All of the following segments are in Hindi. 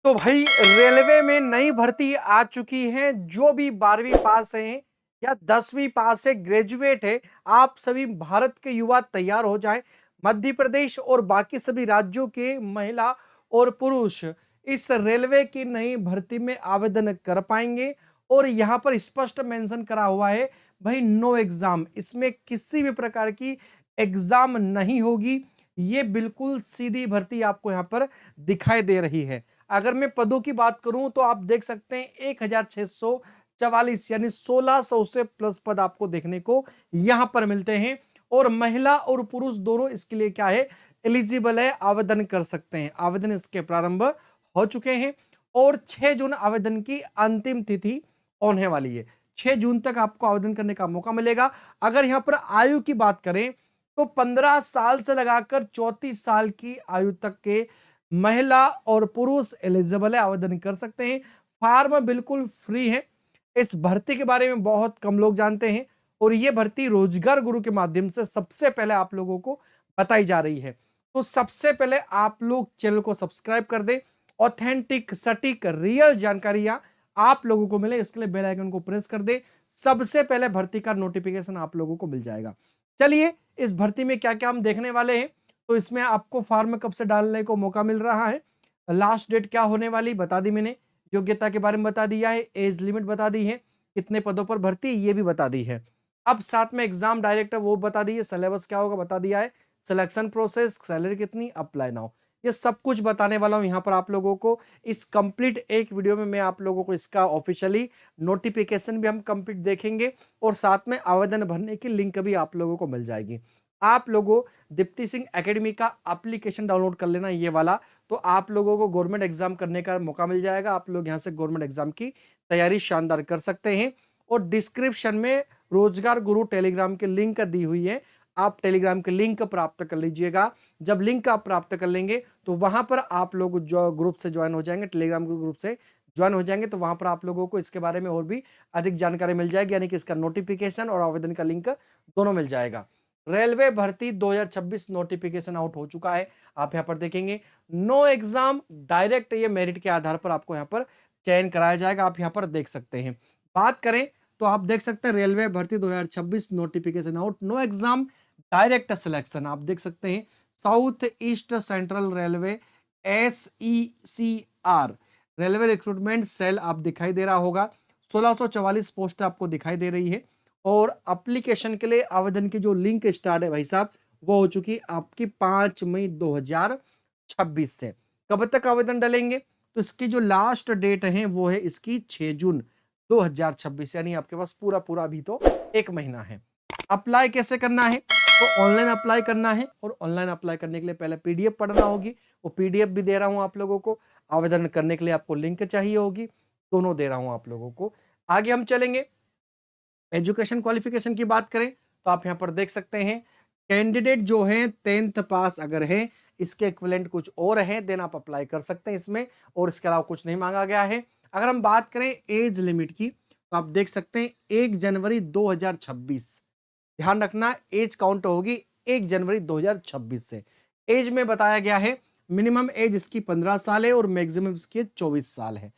तो भाई रेलवे में नई भर्ती आ चुकी है। जो भी 12वीं पास हैं या 10वीं पास है, ग्रेजुएट है, आप सभी भारत के युवा तैयार हो जाएं। मध्य प्रदेश और बाकी सभी राज्यों के महिला और पुरुष इस रेलवे की नई भर्ती में आवेदन कर पाएंगे। और यहां पर स्पष्ट मेंशन करा हुआ है भाई, नो एग्जाम, इसमें किसी भी प्रकार की एग्जाम नहीं होगी। ये बिल्कुल सीधी भर्ती आपको यहां पर दिखाई दे रही है। अगर मैं पदों की बात करूं तो आप देख सकते हैं 1644 यानी 1600 से प्लस पद आपको देखने को यहां पर मिलते हैं। और महिला और पुरुष दोनों इसके लिए क्या है, एलिजिबल है, आवेदन कर सकते हैं। आवेदन इसके प्रारंभ हो चुके हैं और 6 जून आवेदन की अंतिम तिथि होने वाली है। 6 जून तक आपको आवेदन करने का मौका मिलेगा। अगर यहां पर आयु की बात करें तो 15 साल से लगाकर 34 साल की आयु तक के महिला और पुरुष एलिजिबल है, आवेदन कर सकते हैं। फॉर्म बिल्कुल फ्री है। इस भर्ती के बारे में बहुत कम लोग जानते हैं और यह भर्ती रोजगार गुरु के माध्यम से सबसे पहले आप लोगों को बताई जा रही है। तो सबसे पहले आप लोग चैनल को सब्सक्राइब कर दें। ऑथेंटिक, सटीक, रियल जानकारियां आप लोगों को मिले, इसके लिए बेल आइकन को प्रेस कर दे। सबसे पहले भर्ती का नोटिफिकेशन आप लोगों को मिल जाएगा। चलिए, इस भर्ती में क्या क्या हम देखने वाले हैं। तो इसमें आपको फॉर्म कब से डालने को मौका मिल रहा है, लास्ट डेट क्या होने वाली बता दी मैंने, योग्यता के बारे में बता दिया है, एज लिमिट बता दी है, कितने पदों पर भर्ती ये भी बता दी है। अब साथ में एग्जाम डायरेक्टर वो बता दी है, सिलेबस क्या होगा बता दिया है, सिलेक्शन प्रोसेस, सैलरी कितनी, अप्लाई नाउ, ये सब कुछ बताने वाला हूं यहां पर आप लोगों को। इस कंप्लीट एक वीडियो में मैं आप लोगों को इसका ऑफिशियली नोटिफिकेशन भी हम कंप्लीट देखेंगे और साथ में आवेदन भरने की लिंक भी आप लोगों को मिल जाएगी। आप लोगों दीप्ति सिंह एकेडमी का एप्लीकेशन डाउनलोड कर लेना ये वाला, तो आप लोगों को गवर्नमेंट एग्जाम करने का मौका मिल जाएगा। आप लोग यहां से गवर्नमेंट एग्जाम की तैयारी शानदार कर सकते हैं। और डिस्क्रिप्शन में रोजगार गुरु टेलीग्राम की लिंक दी हुई है, आप टेलीग्राम के लिंक प्राप्त कर लीजिएगा। जब लिंक आप प्राप्त कर लेंगे तो वहां पर आप लोग जो ग्रुप से ज्वाइन हो जाएंगे, टेलीग्राम के ग्रुप से ज्वाइन हो जाएंगे, तो वहां पर आप लोगों को इसके बारे में और भी अधिक जानकारी मिल जाएगी, यानी कि इसका नोटिफिकेशन और आवेदन का लिंक दोनों मिल जाएगा। रेलवे भर्ती 2026 नोटिफिकेशन आउट हो चुका है, आप यहां पर देखेंगे। नो एग्जाम, डायरेक्ट ये मेरिट के आधार पर आपको यहां पर चयन कराया जाएगा, आप यहां पर देख सकते हैं। बात करें तो आप देख सकते हैं रेलवे भर्ती 2026 notification out, no exam, direct selection, आप देख सकते हैं। South east central railway, SECR railway recruitment cell आप दिखाई दे रहा होगा। 1644 पोस्ट आपको दिखाई दे रही है। और एप्लीकेशन के लिए आवेदन की जो लिंक स्टार्ट है भाई साहब, वो हो चुकी आपकी 5 मई 2026 से। कब तक आवेदन डालेंगे, तो इसकी जो लास्ट डेट है वो है इसकी 6 जून 2026, यानी आपके पास पूरा पूरा अभी तो एक महीना है। अप्लाई कैसे करना है, तो ऑनलाइन अप्लाई करना है और ऑनलाइन अप्लाई करने के लिए पहले पीडीएफ पढ़ना होगी, वो पीडीएफ भी दे रहा हूं आप लोगों को। आवेदन करने के लिए आपको लिंक चाहिए होगी, दोनों दे रहा हूं आप लोगों को। आगे हम चलेंगे। एजुकेशन क्वालिफिकेशन की बात करें तो आप यहां पर देख सकते हैं, कैंडिडेट जो है 10th पास अगर है, इसके इक्विवेलेंट कुछ और है, देन आप अप्लाई कर सकते हैं इसमें, और इसके अलावा कुछ नहीं मांगा गया है। अगर हम बात करें एज लिमिट की तो आप देख सकते हैं 1 जनवरी 2026, ध्यान रखना एज काउंट होगी 1 जनवरी 2026 से। एज में बताया गया है मिनिमम एज इसकी 15 साल है और मैक्सिमम इसकी 24 साल है।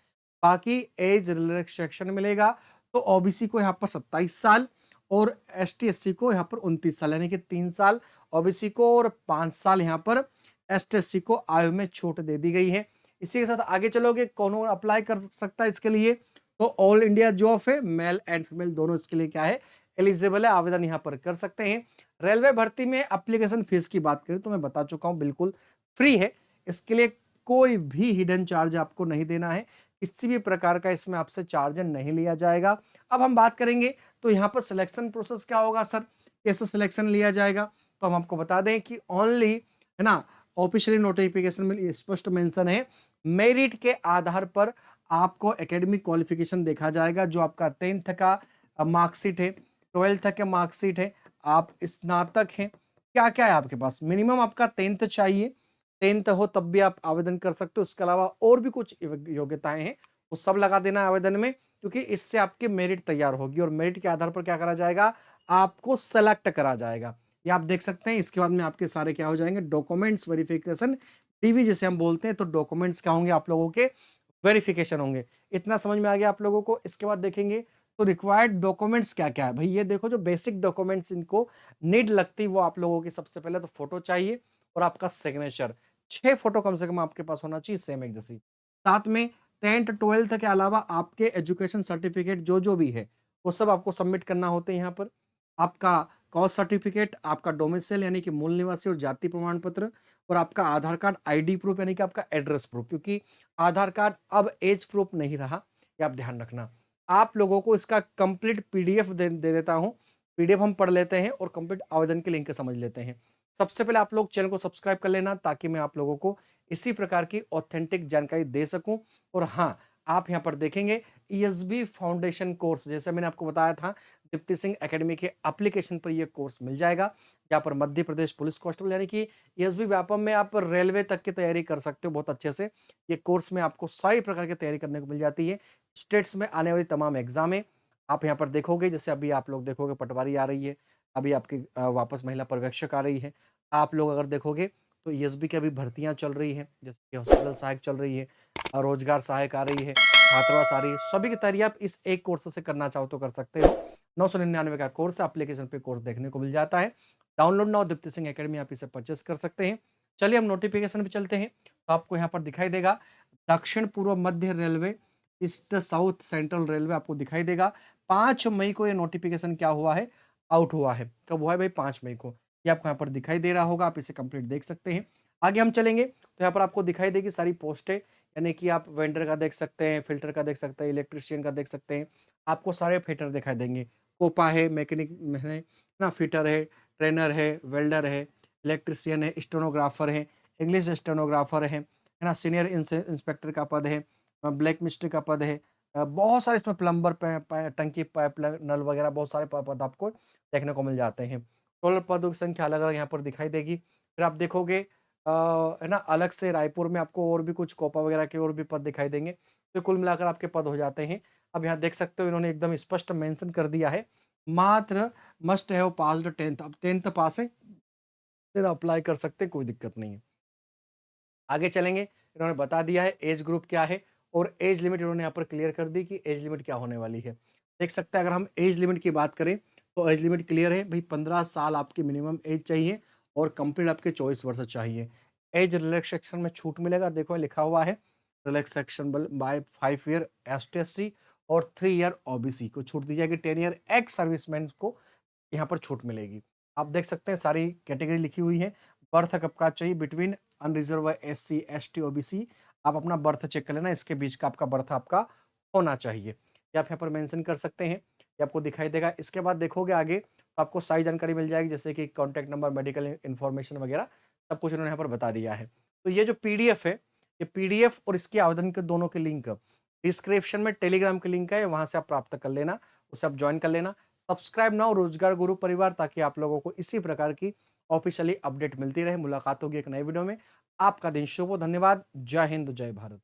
बाकी एज रिलैक्सेशन मिलेगा, तो ओबीसी को यहाँ पर 27 साल और एसटी एससी को यहाँ पर 29 साल, यानी कि 3 साल ओबीसी को और 5 साल यहाँ पर एसटी एससी को आयु में छूट दे दी गई है। इसी के साथ आगे चलोगे, कौन अप्लाई कर सकता है इसके लिए, तो ऑल इंडिया जॉब है, मेल एंड फीमेल दोनों इसके लिए क्या है, एलिजिबल है, आवेदन यहाँ पर कर सकते हैं। रेलवे भर्ती में एप्लीकेशन फीस की बात करें तो मैं बता चुका हूँ बिल्कुल फ्री है, इसके लिए कोई भी हिडन चार्ज आपको नहीं देना है, किसी भी प्रकार का इसमें आपसे चार्ज नहीं लिया जाएगा। अब हम बात करेंगे तो यहाँ पर सिलेक्शन प्रोसेस क्या होगा सर, कैसे सिलेक्शन लिया जाएगा, तो हम आपको बता दें कि ओनली है ना, ऑफिशियली नोटिफिकेशन में स्पष्ट मेंशन है, मेरिट के आधार पर आपको एकेडमिक क्वालिफिकेशन देखा जाएगा, जो आपका 10th का मार्कशीट है, 12th का मार्कशीट है, आप स्नातक हैं, क्या क्या है आपके पास, मिनिमम आपका 10th चाहिए, 10th हो तब भी आप आवेदन कर सकते हो। उसके अलावा और भी कुछ योग्यताएं हैं, वो सब लगा देना है आवेदन में, क्योंकि इससे आपकी मेरिट तैयार होगी और मेरिट के आधार पर क्या करा जाएगा, आपको सेलेक्ट करा जाएगा। ये आप देख सकते हैं। इसके बाद में आपके सारे क्या हो जाएंगे, डॉक्यूमेंट्स वेरिफिकेशन डीवी जिसे हम बोलते हैं, तो डॉक्यूमेंट्स क्या होंगे आप लोगों के, वेरिफिकेशन होंगे। इतना समझ में आ गया आप लोगों को। इसके बाद देखेंगे तो रिक्वायर्ड डॉक्यूमेंट्स क्या-क्या है। भई ये देखो जो बेसिक डॉक्यूमेंट्स इनको नीड लगती वो आप लोगों की, सबसे पहले तो फोटो चाहिए और आपका सिग्नेचर। 6 फोटो कम से कम आपके पास होना चाहिए सेम एक जैसी। साथ में 10th 12th के अलावा आपके एजुकेशन सर्टिफिकेट जो भी है, वो सब आपको सबमिट करना होते हैं यहाँ पर। आपका कास्ट सर्टिफिकेट, आपका डोमिसाइल यानी कि मूल निवासी और जाति प्रमाण पत्र, और आपका आधार कार्ड आईडी प्रूफ यानी कि आपका एड्रेस प्रूफ, क्योंकि आधार कार्ड अब एज प्रूफ नहीं रहा, ये आप ध्यान रखना। आप लोगों को इसका कंप्लीट पीडीएफ दे देता हूं। पीडीएफ हम पढ़ लेते हैं और कंप्लीट आवेदन के लिंक समझ लेते हैं। सबसे पहले आप लोग चैनल को सब्सक्राइब कर लेना, ताकि मैं आप लोगों को इसी प्रकार की ऑथेंटिक जानकारी दे सकूं। और हाँ, आप यहाँ पर देखेंगे ईएसबी फाउंडेशन कोर्स, जैसे मैंने आपको बताया था, दीप्ति सिंह एकेडमी के एप्लीकेशन पर यह कोर्स मिल जाएगा। यहाँ पर मध्य प्रदेश पुलिस कांस्टेबल यानी कि ईएसबी व्यापम में आप रेलवे तक की तैयारी कर सकते हो बहुत अच्छे से। ये कोर्स में आपको सारी प्रकार की तैयारी करने को मिल जाती है। स्टेट्स में आने वाली तमाम एग्जामें आप यहाँ पर देखोगे, जैसे अभी आप लोग देखोगे पटवारी आ रही है, अभी आपकी वापस महिला पर्यवेक्षक आ रही है। आप लोग अगर देखोगे तो ईएसबी की अभी भर्तियां चल रही है, जैसे कि हॉस्पिटल सहायक चल रही है, रोजगार सहायक आ रही है, छात्रावास आ रही है। सभी की तैयारी आप इस एक कोर्स से करना चाहो तो कर सकते हो। 999 का कोर्स, एप्लीकेशन पे कोर्स देखने को मिल जाता है। Download now Deepti Singh academy, आप इसे परचेस कर सकते हैं। चलिए हम नोटिफिकेशन पे चलते हैं। तो आपको यहाँ पर दिखाई देगा दक्षिण पूर्व मध्य railway, east south central railway आपको दिखाई देगा। 5 मई को ये नोटिफिकेशन क्या हुआ है, आउट हुआ है। कब हुआ है भाई, 5 मई को। ये आपको यहाँ पर दिखाई दे रहा होगा, आप इसे कंप्लीट देख सकते हैं। आगे हम चलेंगे तो यहाँ पर आपको दिखाई देगी सारी पोस्टें, यानी कि आप वेंडर का देख सकते हैं, फिल्टर का देख सकते हैं, इलेक्ट्रिशियन का देख सकते हैं। आपको सारे फिटर दिखाई देंगे। कोपा है, मैकेनिक है ना, फिटर है, ट्रेनर है, वेल्डर है, इलेक्ट्रिशियन है, स्टेनोग्राफर है, इंग्लिश स्टेनोग्राफर है ना, सीनियर इंस्पेक्टर का पद है, ब्लैक मिस्त्री का पद है, बहुत सारे इसमें प्लम्बर, टंकी पाइप नल वगैरह बहुत सारे पद आपको देखने को मिल जाते हैं। टोटल पदों की संख्या अलग अलग यहाँ पर दिखाई देगी। फिर आप देखोगे है ना, अलग से रायपुर में आपको और भी कुछ कोपा वगैरह के और भी पद दिखाई देंगे। तो कुल मिलाकर आपके पद हो जाते हैं। अब यहाँ देख सकते हो इन्होंने एकदम स्पष्ट मेंशन कर दिया है, मात्र मस्ट हैव पास्ड 10th। अब 10th पास है, फिर अप्लाई कर सकते हैं, कोई दिक्कत नहीं है। आगे चलेंगे, इन्होंने बता दिया है एज ग्रुप क्या है, और एज लिमिट इन्होंने यहाँ पर क्लियर कर दी कि एज लिमिट क्या होने वाली है। देख सकते हैं अगर हम एज लिमिट की बात करें तो एज लिमिट क्लियर है भाई, 15 साल आपकी मिनिमम एज चाहिए और कंप्लीट आपके 24 वर्ष चाहिए। एज रिलैक्सेशन में छूट मिलेगा, देखो लिखा हुआ है रिलैक्सेशन बाय 5 ईयर एसटीएससी और 3 ईयर ओबीसी को छूट दी जाएगी। 10 ईयर एक्स सर्विसमैन को यहाँ पर छूट मिलेगी। आप देख सकते हैं सारी कैटेगरी लिखी हुई है। बर्थ कब का चाहिए, between unreserved SC ST OBC, आप अपना बर्थ चेक कर लेना, इसके बीच का आपका बर्थ आपका होना चाहिए। ये आप यहाँ पर मेंशन कर सकते हैं, ये आपको दिखाई देगा। इसके बाद देखोगे आगे तो आपको सारी जानकारी मिल जाएगी, जैसे कि कॉन्टैक्ट नंबर, मेडिकल इन्फॉर्मेशन वगैरह सब कुछ उन्होंने यहाँ पर बता दिया है। तो ये जो पीडीएफ है, ये पीडीएफ और इसके आवेदन के दोनों के लिंक डिस्क्रिप्शन में टेलीग्राम के लिंक है, वहां से आप प्राप्त कर लेना, उसे आप ज्वाइन कर लेना। सब्सक्राइब नाउ रोजगार गुरु परिवार, ताकि आप लोगों को इसी प्रकार की ऑफिशियली अपडेट मिलती रहे। मुलाकात होगी एक नए वीडियो में। आपका दिन शुभ हो। धन्यवाद। जय हिंद, जय भारत।